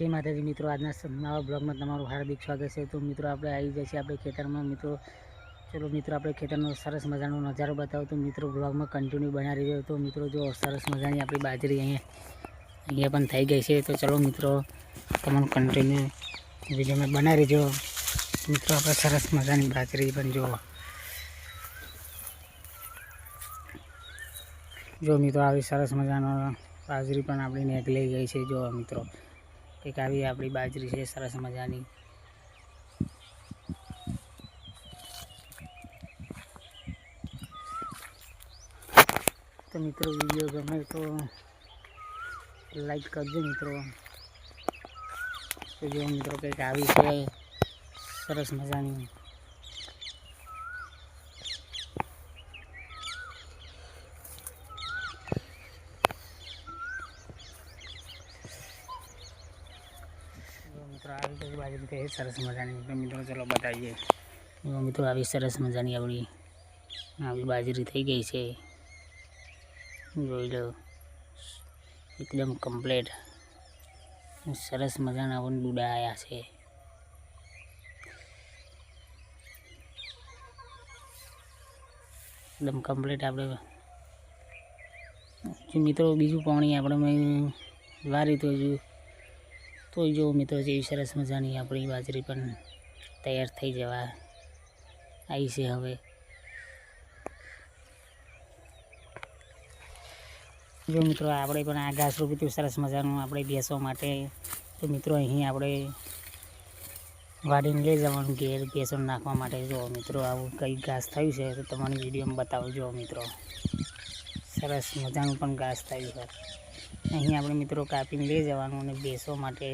જય માતાજી મિત્રો, આજના નવા બ્લોગમાં તમારું હાર્દિક સ્વાગત છે। તો મિત્રો આપણે આવી જાય છે આપણે ખેતરમાં। મિત્રો ચલો મિત્રો આપણે ખેતરનો સરસ મજાનો નજારો બતાવો, તો મિત્રો બ્લોગમાં કન્ટિન્યુ બનાવી રહ્યો। તો મિત્રો જો સરસ મજાની આપણી બાજરી અહીંયા પણ થઈ ગઈ છે। તો ચલો મિત્રો તમને કન્ટિન્યુ વિડીયોમાં બનાવી રહેજો। મિત્રો આપણે સરસ મજાની બાજરી પણ જો મિત્રો આવી સરસ મજાનો બાજરી પણ આપણી નીકળી ગઈ છે। જો મિત્રો કંઈક આવી આપણી બાજરી છે સરસ મજાની। તો મિત્રો વિડીયો ગમે તો લાઈક કરજો મિત્રો। તો જો મિત્રો કંઈક આવી છે સરસ મજાની। મિત્રો આવી બધી બાજરી થઈ સરસ મજાની। તો મિત્રો ચલો બતાવીએ। મિત્રો આવી સરસ મજાની આવી બાજરી થઈ ગઈ છે। જોઈ લો એકદમ કમ્પ્લીટ સરસ મજાના પણ ડૂડા આવ્યા છે। એકદમ કમ્પ્લીટ આપણે મિત્રો બીજું પાણી આપણે વારી તો જો મિત્રો જેવી સરસ મજાની આપણી બાજરી પણ તૈયાર થઈ જવા આવી છે। હવે જો મિત્રો આપણે પણ આ ઘાસ રોપ્યું સરસ મજાનું આપણે બેસવા માટે। તો મિત્રો અહીં આપણે વાડીને લઈ જવાનું ઘેર બેસણ નાખવા માટે। જો મિત્રો આવું કંઈ ઘાસ થયું છે તો તમને વિડીયોમાં બતાવજો મિત્રો, સરસ મજાનું પણ ઘાસ થયું છે। અહીં આપણે મિત્રો કાપીને લઈ જવાનું અને બેસવા માટે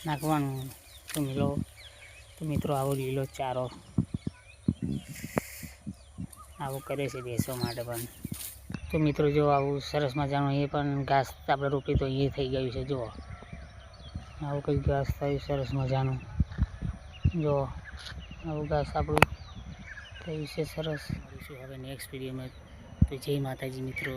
નાખવાનું। તો મિત્રો આવો લીલો ચારો આવું કરે છે બેસવા માટે પણ। તો મિત્રો જો આવું સરસ મજાનું એ પણ ઘાસ આપણે રોપી તો એ થઈ ગયું છે। જો આવું કંઈ ઘાસ થયું સરસ મજાનું। જો આવું ઘાસ આપણું થયું છે સરસ। મળીશું હવે નેક્સ્ટ વિડીયોમાં। તો જય માતાજી મિત્રો।